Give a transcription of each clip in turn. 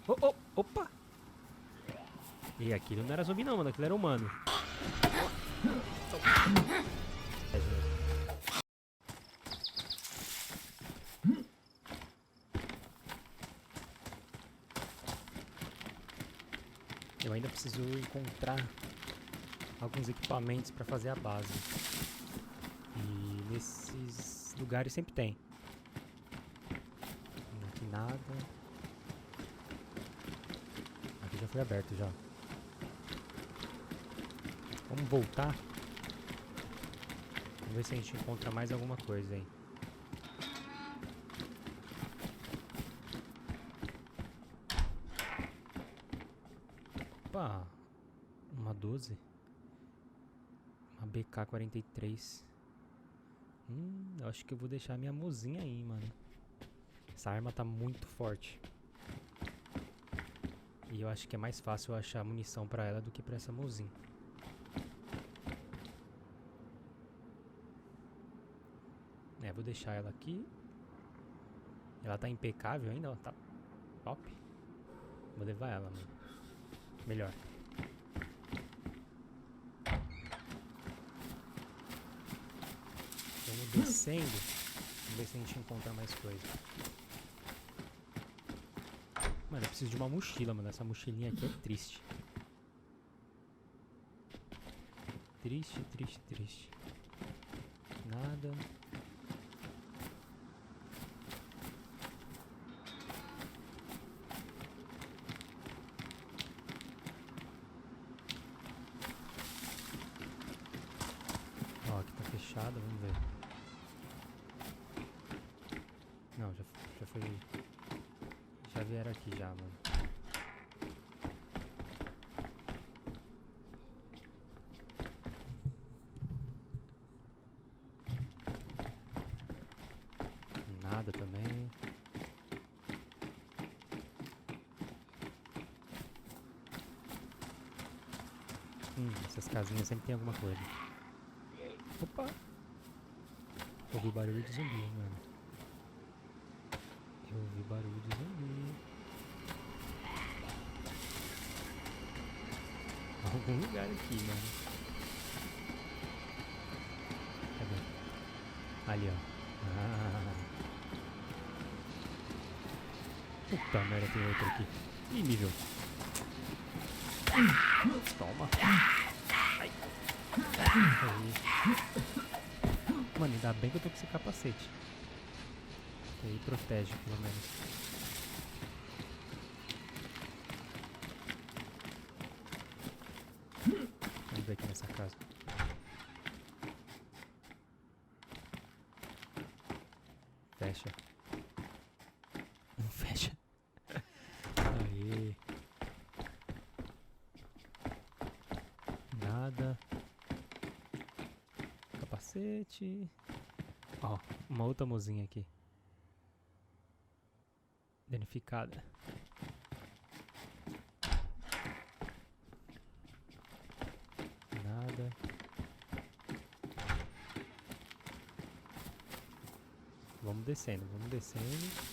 Oh, oh, opa! E aquilo não era zumbi não, mano. Aquilo era humano. Eu ainda preciso encontrar alguns equipamentos para fazer a base. E nesses lugares sempre tem. Aqui nada. Aqui já foi aberto já. Vamos voltar. Vamos ver se a gente encontra mais alguma coisa aí. Opa! Uma 12. Uma BK-43. Eu acho que eu vou deixar minha mozinha aí, mano. Essa arma tá muito forte. E eu acho que é mais fácil eu achar munição pra ela do que pra essa mozinha. Vou deixar ela aqui. Ela tá impecável ainda, ela tá top. Vou levar ela, mano. Melhor. Vamos descendo. Vamos ver se a gente encontra mais coisa. Mano, eu preciso de uma mochila, mano. Essa mochilinha aqui é triste. Triste, triste, triste. Nada. Ó, aqui tá fechado, vamos ver. Não, já foi. Já vieram aqui já, mano. Nada também. Essas casinhas sempre tem alguma coisa. Opa! Ouvi barulho de zumbi, mano. Eu ouvi barulho de zumbi. Algum lugar aqui, mano. Cadê? Ali, ó. Puta merda, tem outro aqui. Ih, nível. Toma. Ai. Mano, ainda bem que eu tô com esse capacete. Que aí protege, pelo menos. Vamos ver aqui nessa casa. Fecha. Fecha. Aí. Nada. Capacete. Ó, uma outra mozinha aqui. Danificada. Nada. Vamos descendo, vamos descendo.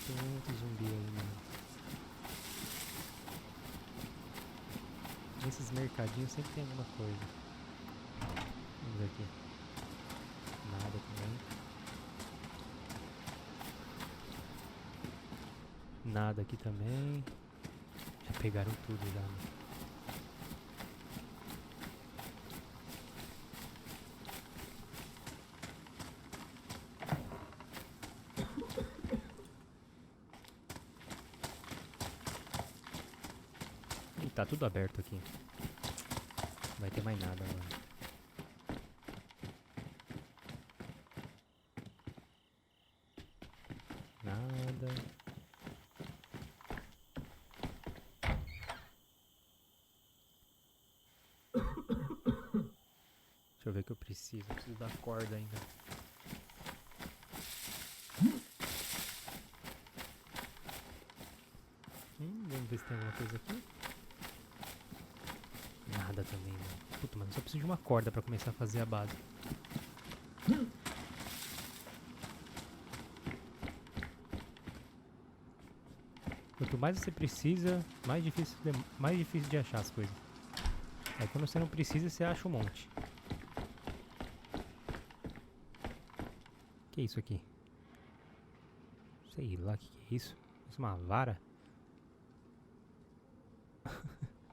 Tem outro zumbi aí, mano. Nesses mercadinhos sempre tem alguma coisa. Vamos ver aqui. Nada também. Nada aqui também. Já pegaram tudo já, mano. E tá tudo aberto aqui. Não vai ter mais nada, mano. Nada. Deixa eu ver o que eu preciso. Eu preciso da corda ainda. Vamos ver se tem alguma coisa aqui. Nada também, mano. Puta, mano, só preciso de uma corda pra começar a fazer a base. Quanto mais você precisa, mais difícil de achar as coisas. Aí quando você não precisa, você acha um monte. Que é isso aqui? Sei lá o que é isso. Isso é uma vara?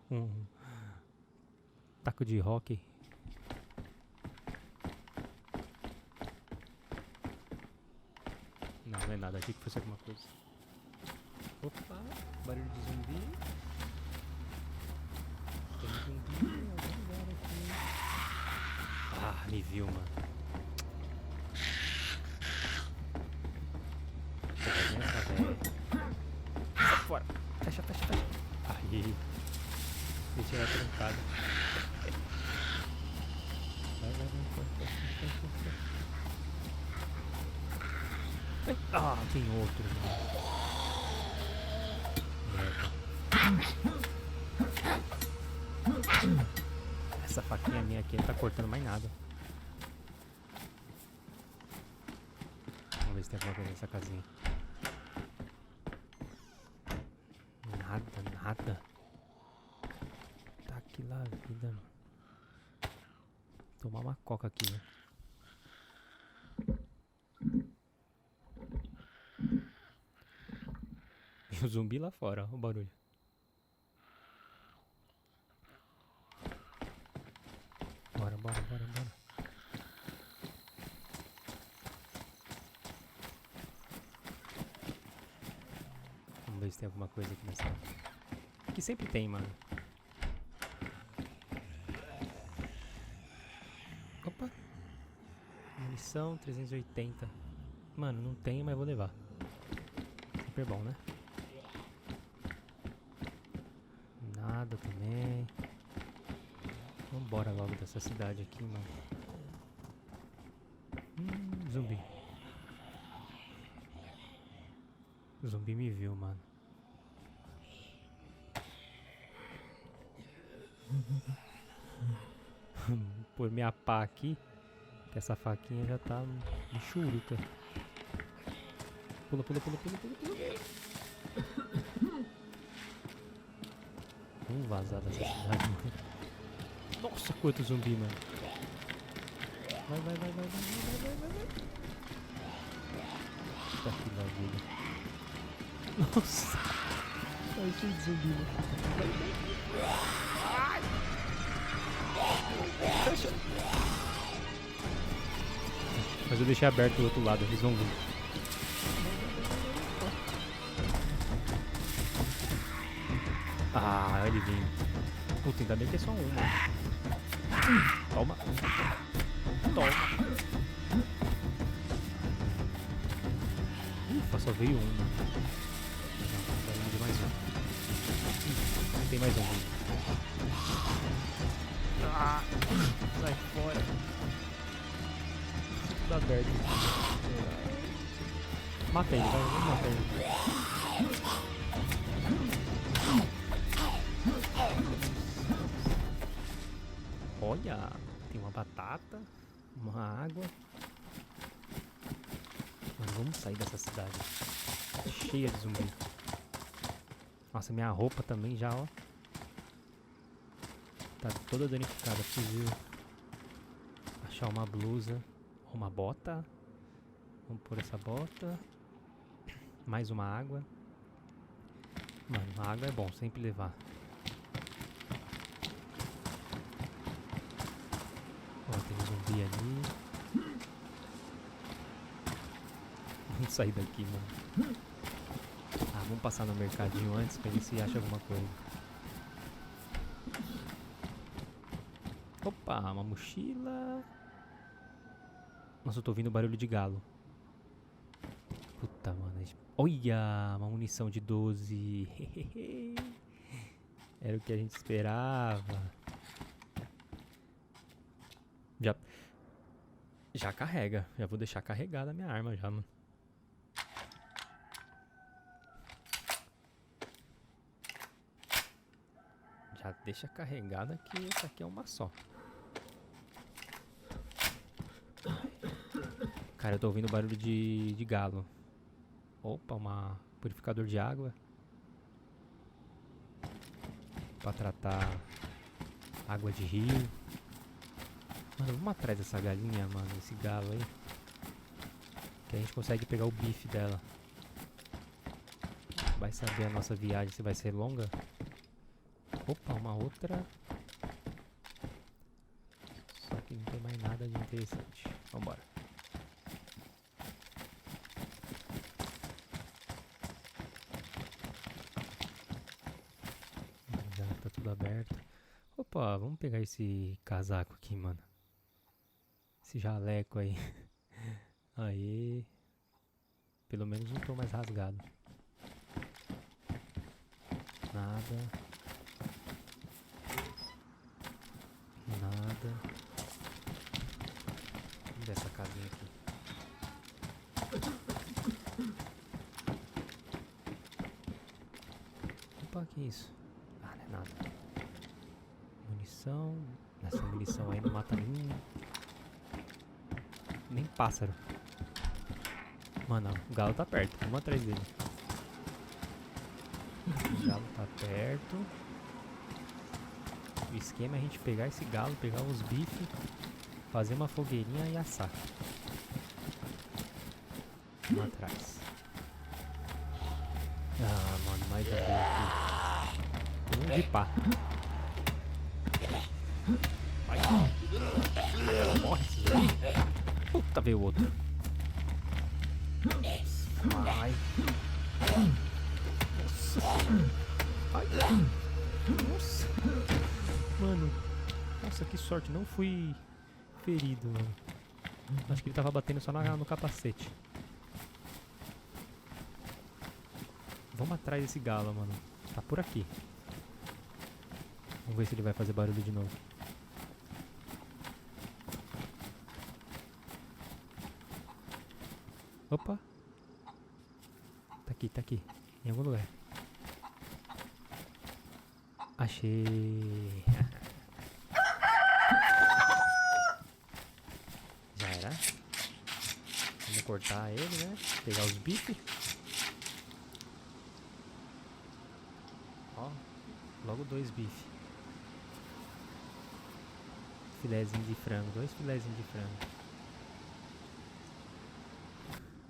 Um taco de hóquei. Não, não é nada. Achei que fosse alguma coisa. Opa, barulho de zumbi. Tem zumbi em algum lugar aqui. Ah, me viu, mano. Essa velha. Sai fora. Fecha. Aí. Deixei ela trancada. Vai. Ah, tem outro, mano. Essa faquinha minha aqui não tá cortando mais nada. Vamos ver se tem alguma coisa nessa casinha. Nada. Tá aqui lá a vida, mano. Tomar uma coca aqui, né? E o zumbi lá fora, ó, o barulho. Bora. Vamos ver se tem alguma coisa aqui nessa. Aqui sempre tem, mano. Opa! Munição 380. Mano, não tenho, mas vou levar. Super bom, né? Nada também. Vambora logo dessa cidade aqui, mano. Zumbi. O zumbi me viu, mano. Pôr minha pá aqui, que essa faquinha já tá de churuca. Pula. Vamos vazar dessa cidade, mano. Nossa, quanto zumbi, mano. Vai. Tá aqui na vida. Nossa. Tá cheio de zumbi, mano. Fecha. Mas eu deixei aberto do outro lado, eles vão vir. Ah, ele vem. Puta, ainda bem que é só uma. Toma. Ufa, só veio um. Não, vai vir mais um. Tem mais um. Ah, sai fora. Tudo aberto. Mata ele, vai. Vamos matar ele. Olha, tem uma batata, uma água. Mas vamos sair dessa cidade. Tá cheia de zumbi. Nossa, minha roupa também já, ó. Tá toda danificada. Preciso achar uma blusa. Uma bota. Vamos pôr essa bota. Mais uma água. Mano, uma água é bom, sempre levar. Ó, tem um zumbi ali. Vamos sair daqui, mano. Ah, vamos passar no mercadinho antes pra ver se acha alguma coisa. Opa, uma mochila. Nossa, eu tô ouvindo barulho de galo. Puta, mano. Olha, uma munição de 12. Era o que a gente esperava. Já carrega. Já vou deixar carregada a minha arma já, mano. Já deixa carregada que essa aqui é uma só. Cara, eu tô ouvindo barulho de galo. Opa, purificador de água. Pra tratar água de rio. Mano, vamos atrás dessa galinha, mano. Esse galo aí. Que a gente consegue pegar o bife dela. Vai saber a nossa viagem se vai ser longa. Opa, uma outra. Só que não tem mais nada de interessante. Vambora. Já tá tudo aberto. Opa, vamos pegar esse casaco aqui, mano. Esse jaleco aí. Aí. Pelo menos não tô mais rasgado. Nada. Nada. Vamos ver essa casinha aqui. Opa, que isso? Ah, não é nada. Munição. Essa munição aí não mata nem pássaro. Mano, o galo tá perto. Vamos atrás dele. O galo tá perto. O esquema é a gente pegar esse galo, pegar os bifes, fazer uma fogueirinha e assar. Vamos atrás. Ah, mano, mais um bife. Um de pá. Vai. Morre esses aí. Puta, veio o outro. Ai. Nossa. Ai. Nossa. Mano. Nossa, que sorte. Não fui ferido, mano. Acho que ele tava batendo só no capacete. Vamos atrás desse galo, mano. Tá por aqui. Vamos ver se ele vai fazer barulho de novo. Opa. Tá aqui. Em algum lugar. Achei. Já era. Vamos cortar ele, né? Pegar os bifes. Ó. Logo 2 bifes. Filézinho de frango. 2 filézinhos de frango.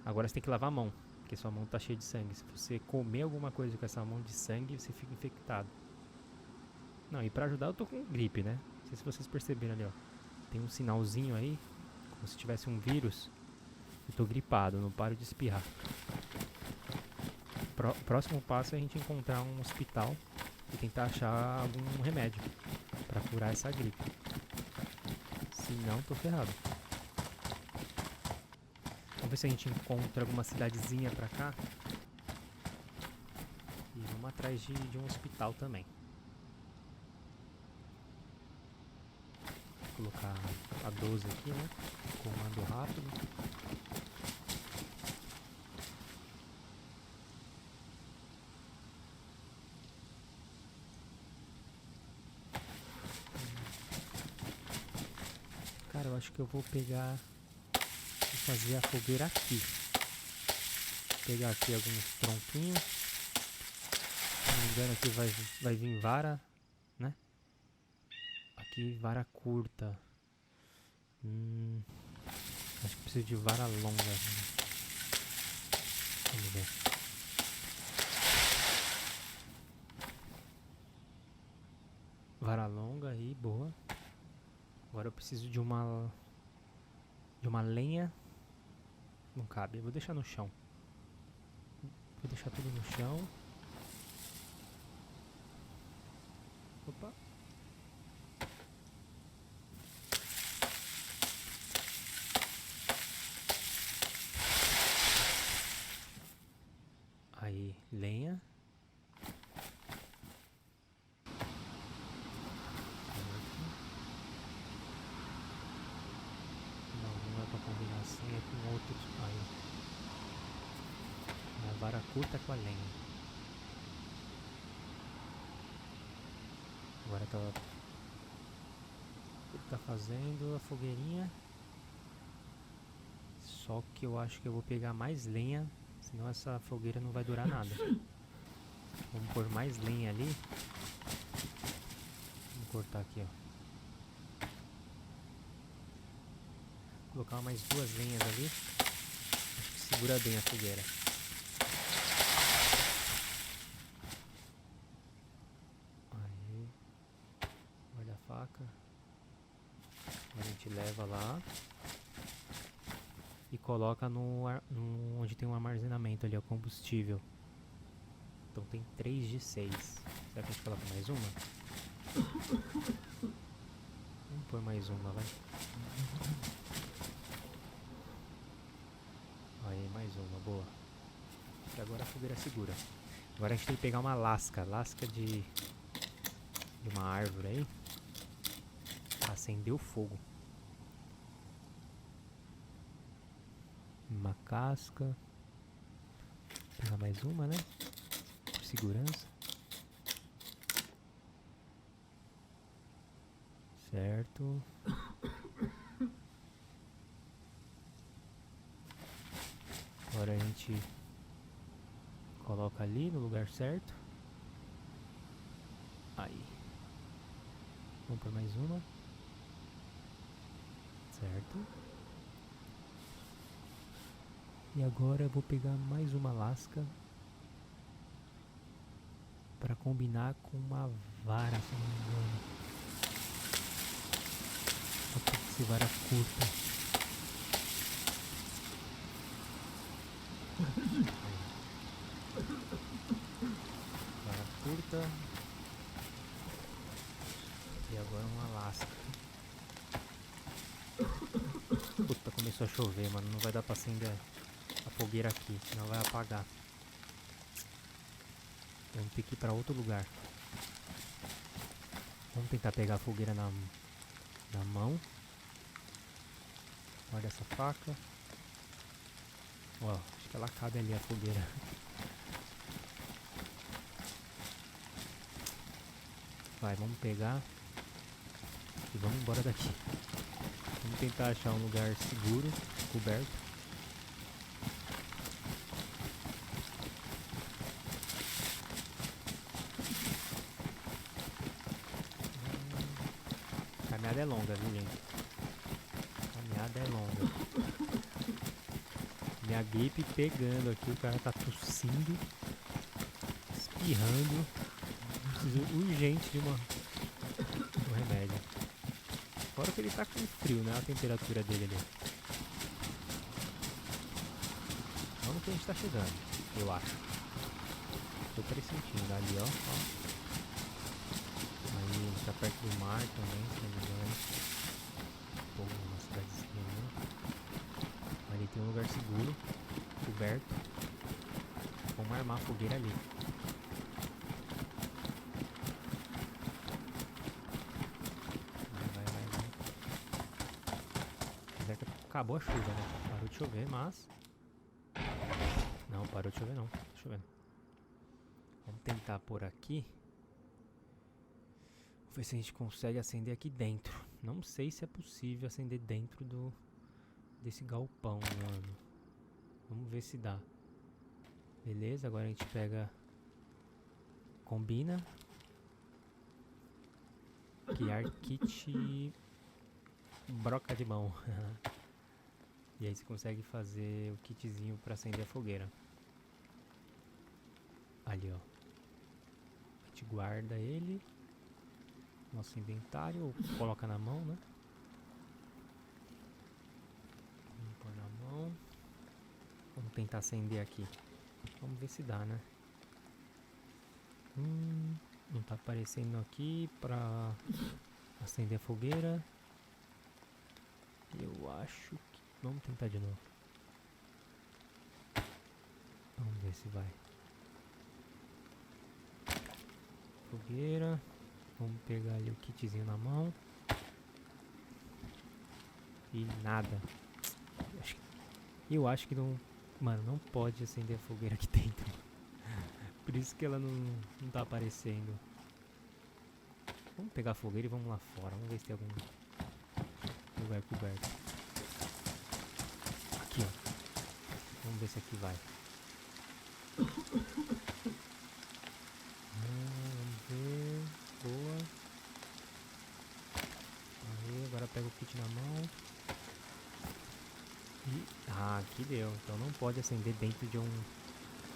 Agora você tem que lavar a mão. Porque sua mão tá cheia de sangue. Se você comer alguma coisa com essa mão de sangue, você fica infectado. Não, e pra ajudar eu tô com gripe, né? Não sei se vocês perceberam ali, ó. Tem um sinalzinho aí, como se tivesse um vírus. Eu tô gripado, não paro de espirrar. Próximo passo é a gente encontrar um hospital e tentar achar algum remédio pra curar essa gripe. Se não, tô ferrado. Vamos ver se a gente encontra alguma cidadezinha pra cá. E vamos atrás de um hospital também. Vou colocar a 12 aqui, né? Comando rápido. Cara, eu acho que eu vou pegar e fazer a fogueira aqui. Vou pegar aqui alguns tronquinhos. Se não me engano aqui vai vir vara, né? Aqui vara curta. Acho que preciso de vara longa. Vamos ver. Vara longa aí, boa. Agora eu preciso de uma lenha. Não cabe, eu vou deixar no chão. Vou deixar tudo no chão. Opa. Aí, lenha. Não é pra combinar assim, é com outros. Aí. A vara curta com a lenha. Ele tá fazendo a fogueirinha. Só que eu acho que eu vou pegar mais lenha, senão essa fogueira não vai durar nada. Vamos pôr mais lenha ali. Vou cortar aqui, ó. Vou colocar mais 2 lenhas ali. Acho que segura bem a fogueira. Aí. Guarda a faca. A gente leva lá. E coloca no onde tem um armazenamento ali, o combustível. Então tem 3 de 6. Será que a gente coloca mais uma? Vamos pôr mais uma, vai. Aí, mais uma, boa. E agora a fogueira segura. Agora a gente tem que pegar uma lasca de uma árvore aí. Pra acender o fogo. Uma casca. Vou pegar mais uma, né? Por segurança. Certo. Agora a gente coloca ali no lugar certo. Aí. Vamos por mais uma. Certo. E agora eu vou pegar mais uma lasca para combinar com uma vara, se não me engano. Só que tem que ser vara curta. Vara curta. E agora uma lasca. Puta, começou a chover, mano. Não vai dar pra acender a fogueira aqui, senão vai apagar. Vamos ter que ir pra outro lugar. Vamos tentar pegar a fogueira na mão. Olha essa faca. Ó, acho que ela cabe ali a fogueira. Vai, vamos pegar. E vamos embora daqui. Vamos tentar achar um lugar seguro, coberto. A caminhada é longa, viu, gente? A caminhada é longa. Minha gripe pegando aqui, o cara tá tossindo, espirrando. Preciso urgente de um remédio. Fora que ele tá com frio, né? A temperatura dele ali. Vamos que a gente tá chegando, eu acho. Tô pressentindo ali, ó. Aí a gente tá perto do mar também, se não me engano. Ou uma cidadezinha ali. Ali tem um lugar seguro, coberto. Vamos armar a fogueira ali. Acabou a chuva, né? Parou de chover, mas... Não, parou de chover não. Tá chovendo. Vamos tentar por aqui. Vamos ver se a gente consegue acender aqui dentro. Não sei se é possível acender dentro desse galpão, mano. Vamos ver se dá. Beleza, agora a gente pega... Combina. Criar kit... Broca de mão. E aí você consegue fazer o kitzinho pra acender a fogueira. Ali, ó. A gente guarda ele. Nosso inventário. Ou coloca na mão, né? Vamos pôr na mão. Vamos tentar acender aqui. Vamos ver se dá, né? Não tá aparecendo aqui pra acender a fogueira. Eu acho que... Vamos tentar de novo. Vamos ver se vai. Fogueira. Vamos pegar ali o kitzinho na mão. E nada. Eu acho que não... Mano, não pode acender a fogueira aqui dentro. Por isso que ela não tá aparecendo. Vamos pegar a fogueira e vamos lá fora. Vamos ver se tem algum lugar coberto. Aqui, ó. Vamos ver se aqui vai. Vamos ver. Boa. Aí, agora pega o kit na mão. E... ah, aqui deu. Então não pode acender dentro de um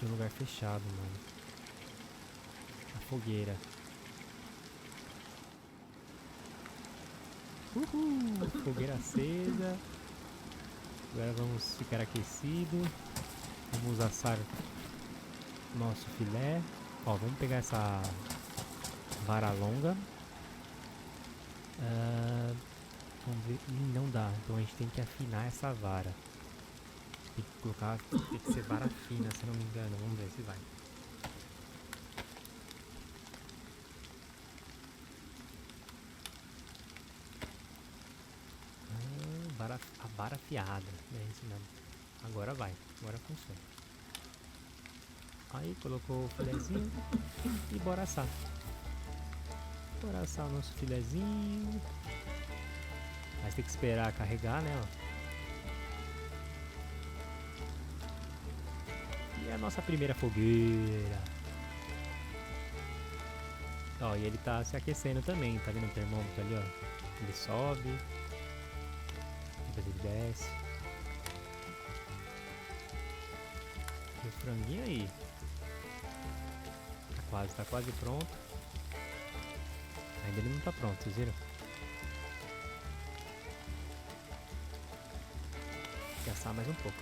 lugar fechado, mano. A fogueira. Uhul! Fogueira acesa. Agora vamos ficar aquecido. Vamos assar nosso filé. Ó, vamos pegar essa vara longa. Vamos ver. Não dá. Então a gente tem que afinar essa vara. Tem que colocar. Tem que ser vara fina, se não me engano. Vamos ver se vai. A vara afiada. É isso mesmo. Agora vai. Agora funciona. Aí colocou o filezinho e bora assar. Bora assar o nosso filezinho. Mas tem que esperar carregar, né? Ó. E a nossa primeira fogueira. Ó, e ele tá se aquecendo também. Tá vendo o termômetro ali, ó? Ele sobe. Depois ele desce. E o franguinho aí. Tá quase pronto. Ainda ele não tá pronto, vocês viram? Tem que assar mais um pouco.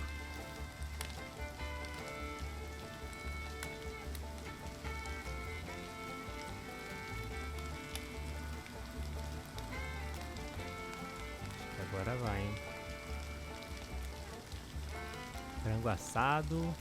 Agora vai, hein? Frango assado.